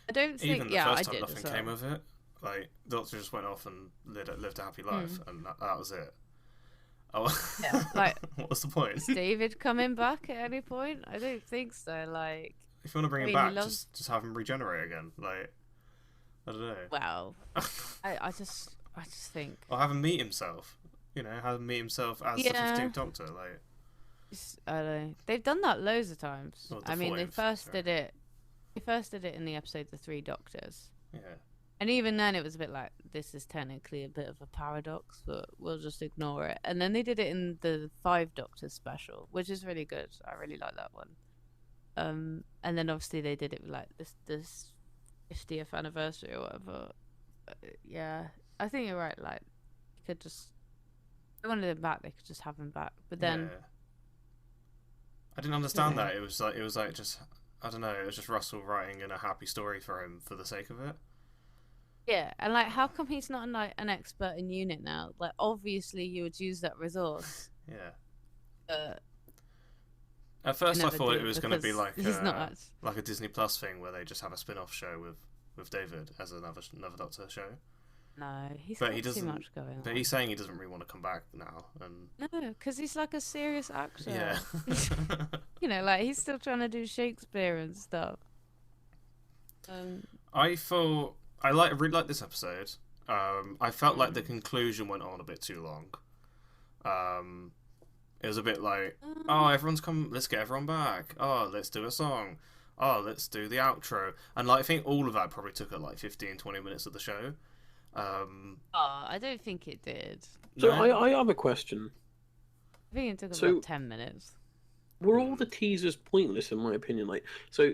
I don't think. Even the Yeah, first I time, did. nothing came of it. Like the Doctor just went off and lived a happy life, and that was it. Oh, Yeah, like what was the point? is David coming back at any point? I don't think so. Like, If you want to bring I him mean, he back, loves- just have him regenerate again. Like, I don't know. wow, I just think. Or have him meet himself. Have him meet himself as the Yeah. 15th Doctor. Like, I don't know. They've done that loads of times. Well, I mean, they 14th, first sorry. did it. They first did it in the episode The Three Doctors, yeah, and even then it was a bit like, this is technically a bit of a paradox, but we'll just ignore it. And then they did it in the Five Doctors special, which is really good. I really like that one. And then obviously they did it with like this 50th anniversary or whatever. Yeah, I think you're right. Like, you could just, if they wanted him back, they could just have him back. But then, yeah. I didn't understand Yeah. that. It was like just, I don't know. It was just Russell writing in a happy story for him for the sake of it. yeah, and like, how come he's not like an expert in unit now? Like, obviously you would use that resource. Yeah. But At first, I never thought do, it was going to be because like he's not. like a Disney Plus thing where they just have a spin-off show with David as another Doctor show. No, he's But got he too doesn't- much going on. But he's saying he doesn't really want to come back now, and No, because he's like a serious actor. yeah. Like he's still trying to do Shakespeare and stuff. I thought I really liked this episode. I felt like the conclusion went on a bit too long. It was a bit like, oh, everyone's come, let's get everyone back. Oh, let's do a song. Oh, let's do the outro. And like, I think all of that probably took at like 15-20 minutes of the show. I don't think it did. So No? I have a question. I think it took So- about 10 minutes. Were all the teasers pointless, in my opinion? Like, so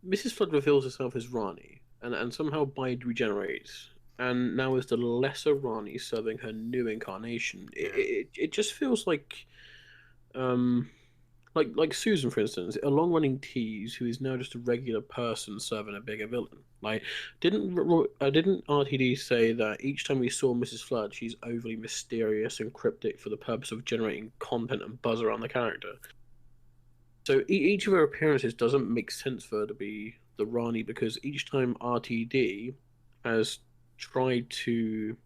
Mrs. Flood reveals herself as Rani, and somehow Bide regenerates, and now is the lesser Rani serving her new incarnation. It just feels like, like Susan, for instance, a long-running tease who is now just a regular person serving a bigger villain. Like, didn't RTD say that each time we saw Mrs. Flood, she's overly mysterious and cryptic for the purpose of generating content and buzz around the character? So each of her appearances doesn't make sense for her to be the Rani, because each time RTD has tried to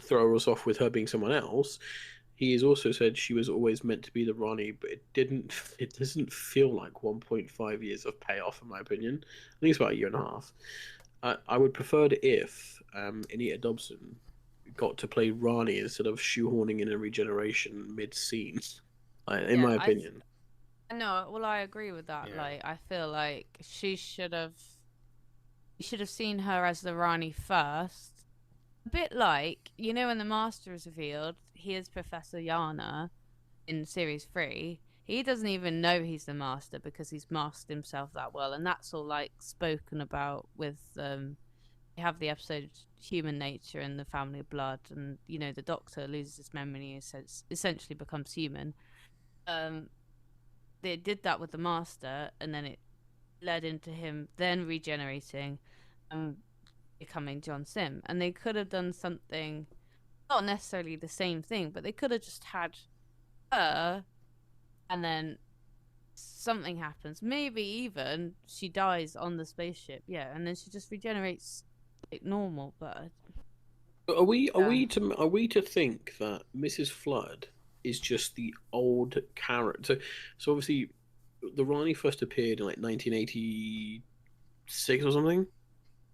throw us off with her being someone else, he has also said she was always meant to be the Rani, but it doesn't feel like 1.5 years of payoff, in my opinion. I think it's about a year and a half. I would prefer it if Anita Dobson got to play Rani instead of shoehorning in a regeneration mid-scene. In my opinion. No, well, I agree with that. Yeah. Like, I feel like you should have seen her as the Rani first. A bit like, when the Master is revealed, he is Professor Yana in Series 3. He doesn't even know he's the Master because he's masked himself that well. And that's all, like, spoken about with, you have the episode Human Nature and the Family of Blood. And, the Doctor loses his memory and essentially becomes human. They did that with the Master, and then it led into him then regenerating and becoming John Sim. And they could have done something, not necessarily the same thing, but they could have just had her, and then something happens. Maybe even she dies on the spaceship, and then she just regenerates like normal. But are we to think that Mrs. Flood is just the old character? So obviously, the Rani first appeared in like 1986 or something.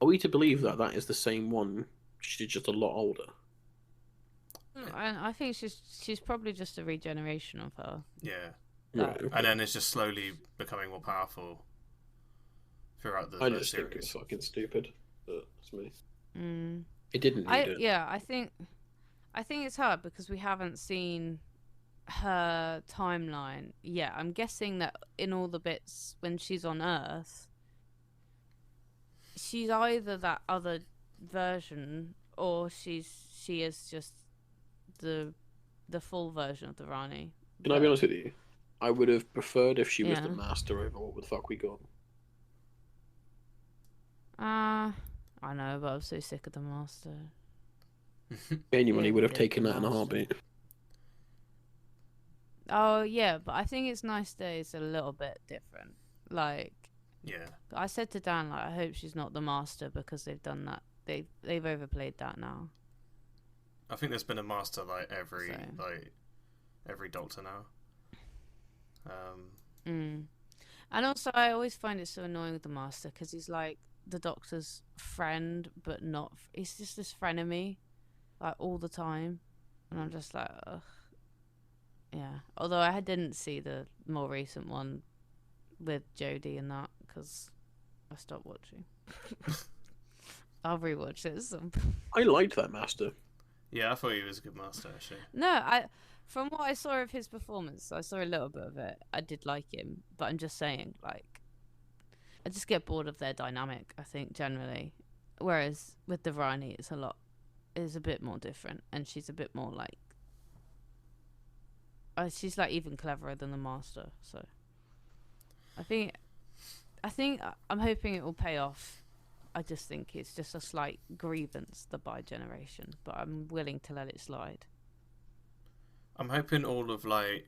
Are we to believe that is the same one? She's just a lot older. I think she's probably just a regeneration of her. Yeah. Right, okay. And then it's just slowly becoming more powerful throughout the I just series. think it's fucking stupid. But that's me. Mm. It didn't need it. Yeah, I think it's hard because we haven't seen her timeline yet. I'm guessing that in all the bits when she's on Earth, she's either that other version or she is just the full version of the Rani. Can I be honest with you? I would have preferred if she was the Master over what the fuck we got. I know, but I'm so sick of the Master. Genuinely would have taken that in a heartbeat. Oh yeah, but I think it's nice that it's a little bit different. Like, yeah, I said to Dan, like, I hope she's not the Master because they've done that. They've overplayed that now. I think there's been a Master like every Doctor now. And also, I always find it so annoying with the Master because he's like the Doctor's friend, but not. He's just this frenemy, like all the time, and I'm just like, ugh. Yeah. Although I didn't see the more recent one with Jodie and that because I stopped watching. I'll rewatch it. I liked that Master. Yeah, I thought he was a good Master actually. No, from what I saw of his performance, I saw a little bit of it. I did like him, but I'm just saying, like, I just get bored of their dynamic, I think, generally. Whereas with the Rani, it's a bit more different, and she's a bit more like, she's like even cleverer than the Master. So I think I'm hoping it will pay off. I just think it's just a slight grievance, the bi-generation, but I'm willing to let it slide. I'm hoping all of like,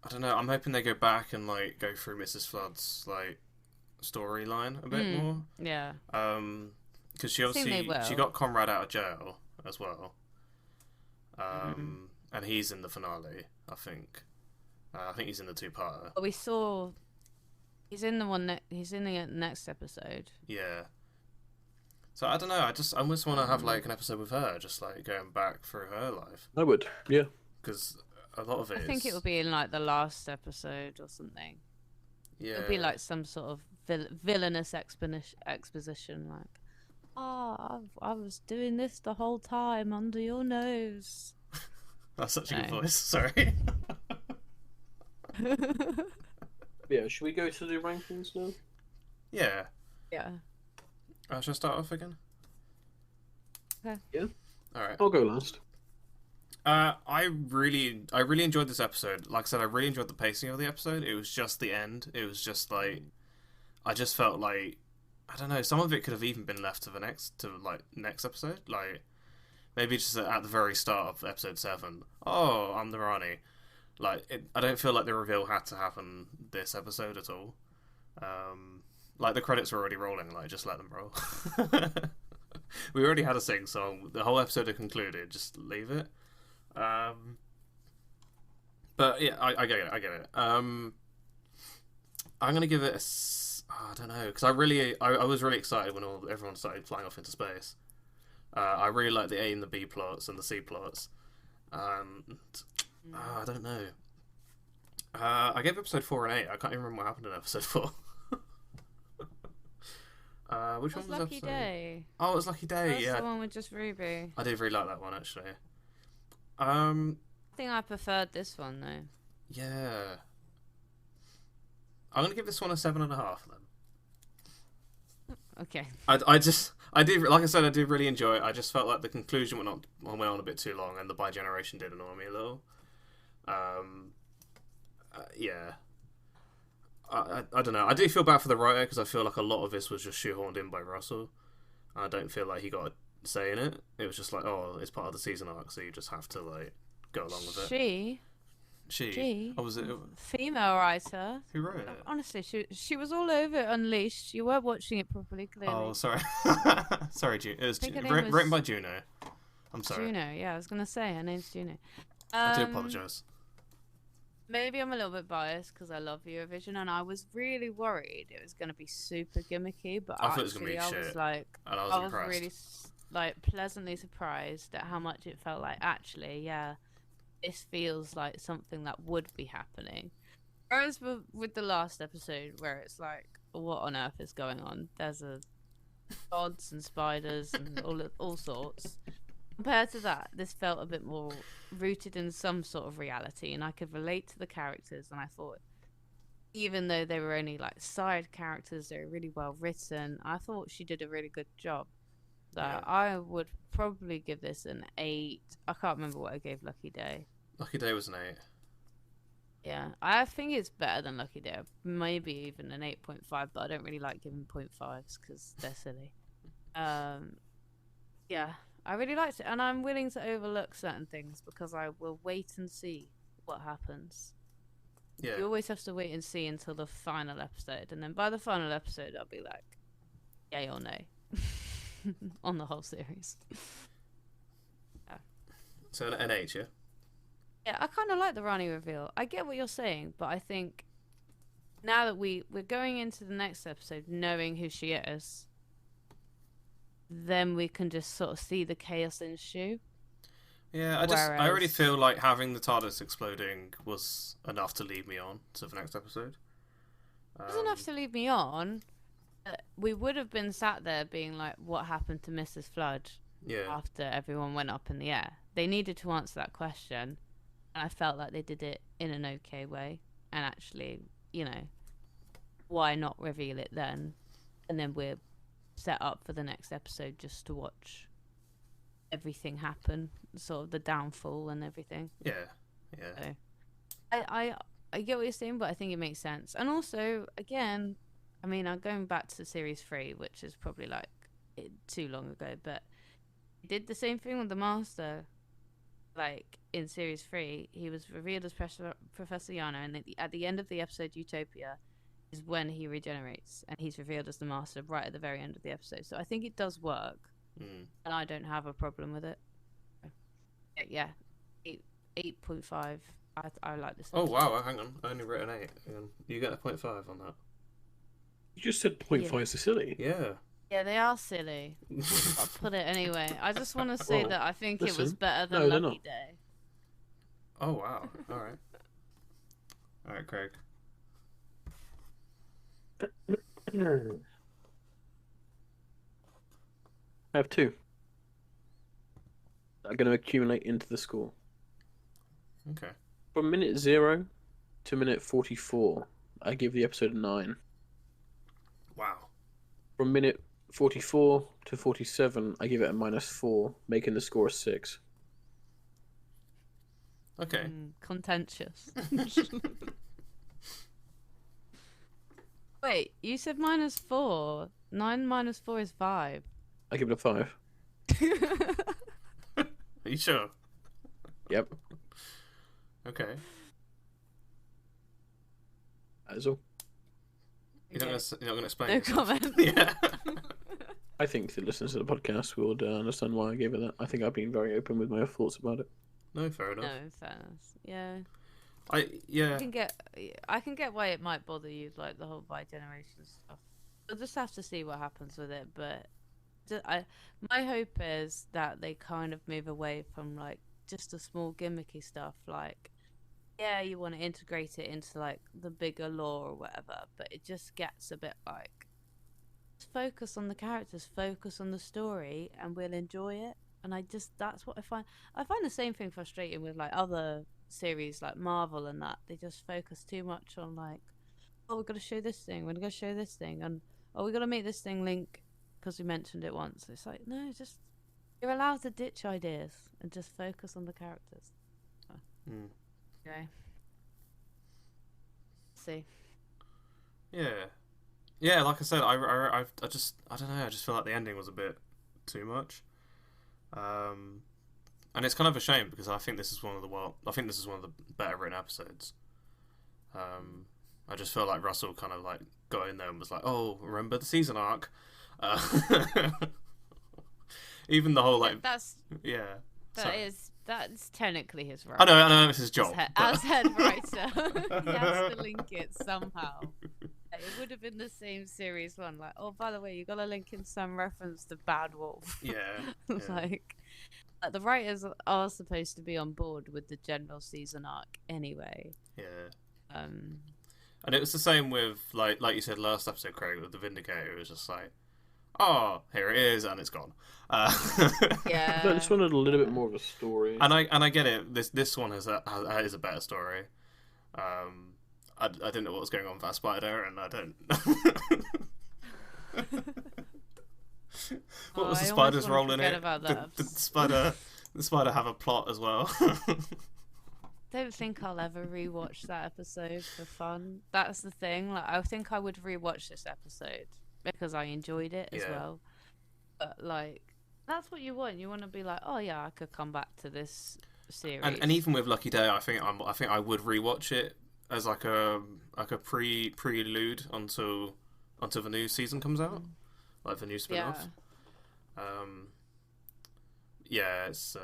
I don't know. I'm hoping they go back and like go through Mrs. Flood's like storyline a bit more. Yeah. Because she obviously she got Conrad out of jail as well. And he's in the finale, I think. I think he's in the two-parter. We saw he's in he's in the next episode. Yeah. So I don't know. I almost want to have like an episode with her, just like going back through her life. I would, yeah. Because a lot of it. I think it will be in like the last episode or something. Yeah. It'll be like some sort of villainous exposition, like, I was doing this the whole time under your nose. That's such a good voice. Sorry. Yeah, should we go to the rankings now? Yeah. Yeah. Should I start off again? Okay. Yeah. All right. I'll go last. I really enjoyed this episode. Like I said, I really enjoyed the pacing of the episode. It was just the end. It was just like, I just felt like, I don't know, some of it could have even been left to the next episode. Like, maybe just at the very start of episode 7. Oh, I'm the Rani. Like, I don't feel like the reveal had to happen this episode at all. Like, the credits were already rolling. Like, just let them roll. We already had a sing song. The whole episode had concluded. Just leave it. But yeah, I get it. I'm gonna give it a. I don't know, because I was really excited when everyone started flying off into space. I really like the A and the B plots and the C plots. I don't know. I gave episode 4 an 8. I can't even remember what happened in episode 4. Which one was Lucky episode? Day? Oh, it was Lucky Day. That's yeah, the one with just Ruby. I did really like that one actually. I think I preferred this one though. Yeah. I'm gonna give this one a 7.5 then. Okay. I did, like I said, I did really enjoy it. I just felt like the conclusion went on a bit too long, and the bi-generation did annoy me a little. Yeah. I don't know. I do feel bad for the writer because I feel like a lot of this was just shoehorned in by Russell. I don't feel like he got a say in it. It was just like, oh, it's part of the season arc, so you just have to like go along with it. She. Oh, was it Female writer. who wrote it? Honestly, she was all over Unleashed. You weren't watching it properly, clearly. Oh, sorry. Sorry, Juno. It was I think her name written by was Juno. I'm sorry. Juno. Yeah, I was gonna say her name's Juno. I do apologise. Maybe I'm a little bit biased because I love Eurovision, and I was really worried it was going to be super gimmicky. But I thought it was going to be I shit. was like, And I was impressed. really pleasantly surprised at how much it felt like. Actually, yeah, this feels like something that would be happening. Whereas with the last episode, where it's like, what on earth is going on? There's gods and spiders and all sorts. Compared to that, this felt a bit more rooted in some sort of reality, and I could relate to the characters. And I thought, even though they were only like side characters, they were really well written. I thought she did a really good job. So Yeah. I would probably give this an 8. I can't remember what I gave Lucky Day. Lucky Day was an 8. Yeah, I think it's better than Lucky Day. Maybe even an 8.5, but I don't really like giving 0.5s because they're silly. Yeah. I really liked it, and I'm willing to overlook certain things because I will wait and see what happens. Yeah. You always have to wait and see until the final episode, and then by the final episode, I'll be like, yay or nay on the whole series. Yeah. So an 8, yeah? Yeah, I kind of like the Rani reveal. I get what you're saying, but I think now that we're going into the next episode knowing who she is, then we can just sort of see the chaos ensue. Yeah, I already feel like having the TARDIS exploding was enough to lead me on to the next episode. It was enough to lead me on. We would have been sat there being like, what happened to Mrs. Flood after everyone went up in the air? They needed to answer that question, and I felt like they did it in an okay way. And actually, why not reveal it then? And then we're set up for the next episode just to watch everything happen, sort of the downfall and everything. Yeah. So, I get what you're saying, but I think it makes sense. And also, again, I mean, I'm going back to series 3, which is probably like too long ago, but he did the same thing with the Master. Like in series 3, he was revealed as Professor Yano, and at the end of the episode Utopia is when he regenerates, and he's revealed as the Master right at the very end of the episode. So I think it does work, and I don't have a problem with it. Yeah, 8.5. I like this. Oh wow, hang on, I only wrote an 8. You get a 0.5 on that. You just said 0.5 is silly. Yeah. Yeah, they are silly. I'll put it anyway. I just want to say that I think it was better than no, they're Lucky not. Day. Oh wow. All right. All right, Craig. I have 2. That are going to accumulate into the score. Okay. From minute 0 to minute 44, I give the episode a 9. Wow. From minute 44 to 47, I give it a -4, making the score a 6. Okay. Contentious. Wait, you said -4. 9 minus 4 is 5. I give it a 5. Are you sure? Yep. Okay. That is all. You're not gonna explain. No yourself? comment. Yeah. I think the listeners of the podcast will understand why I gave it that. I think I've been very open with my thoughts about it. No, fair enough. No, fairness. Yeah. I can get why it might bother you, like the whole bi-generation stuff. We'll just have to see what happens with it, but my hope is that they kind of move away from like just the small gimmicky stuff, like yeah, you want to integrate it into like the bigger lore or whatever, but it just gets a bit like, just focus on the characters, focus on the story, and we'll enjoy it. And that's what I find. I find the same thing frustrating with like other series like Marvel and that. They just focus too much on like, oh, we're going to show this thing, we're going to show this thing, and oh, we're going to make this thing link because we mentioned it once. It's like, no, just, you're allowed to ditch ideas and just focus on the characters. Okay. See. Yeah. Like I said, I don't know. I just feel like the ending was a bit too much. And it's kind of a shame because I think this is one of the better written episodes. I just feel like Russell kind of like got in there and was like, "Oh, remember the season arc?" Even the whole like that's technically his right. I know, it's his job. As head writer, he has to link it somehow. It would have been the same series one, like, oh, by the way, you got to link in some reference to Bad Wolf. Yeah. Like the writers are supposed to be on board with the general season arc anyway. Yeah. And it was the same with like you said last episode, Craig, with the Vindicator. It was just like, oh, here it is, and it's gone. Yeah. I just wanted a little bit more of a story. And I get it. This one is a better story. I didn't know what was going on with that spider, and I don't. What was the spider's role in it? The spider have a plot as well. Don't think I'll ever rewatch that episode for fun. That's the thing. Like, I think I would rewatch this episode because I enjoyed it as well. But like, that's what you want. You want to be like, oh yeah, I could come back to this series. And even with Lucky Day, I think I would rewatch it as like a prelude until the new season comes out, like the new spin-off. It's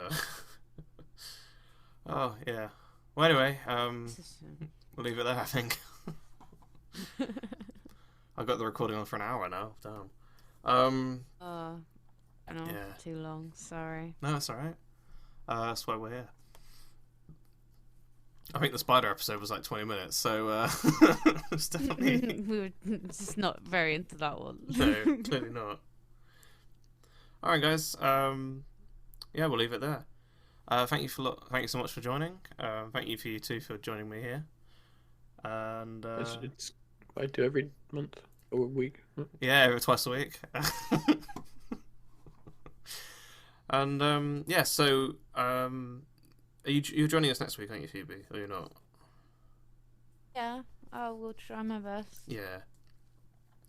oh yeah. Well, anyway, we'll leave it there, I think. I've got the recording on for an hour now. Damn. I know, too long. Sorry. No, it's alright. That's why we're here. I think the spider episode was like 20 minutes, so it's definitely... We were just not very into that one. No, clearly not. Alright, guys. Yeah, we'll leave it there. Thank you so much for joining. Thank you for you two for joining me here. And it's I do every month or week. Yeah, twice a week. And so you're joining us next week, aren't you, Phoebe? Or you're not? Yeah, I will try my best. Yeah.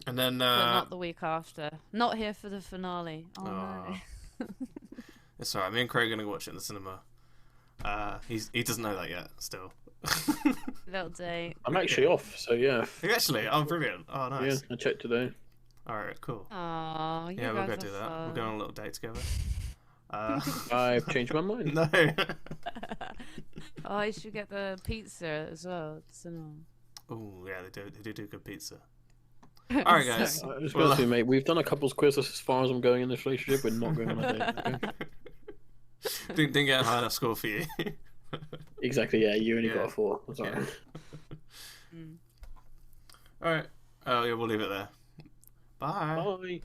And then but not the week after. Not here for the finale. Oh no. It's alright. Me and Craig are gonna watch it in the cinema. He doesn't know that yet. Still. Little date. I'm actually off, so yeah. You actually? Oh, brilliant! Oh, nice. Yeah, I checked today. All right, cool. Oh, yeah, we'll go do that. Fun. We're going on a little date together. I've changed my mind. No. Oh, I should get the pizza as well. Oh yeah, they do good pizza. All right, guys. Just well, mate, we've done a couples quiz. That's as far as I'm going in this relationship. We're not going on a date. Okay? Didn't get a high enough score for you. Exactly. Yeah, you only got a 4. Sorry. All right. Yeah, we'll leave it there. Bye. Bye.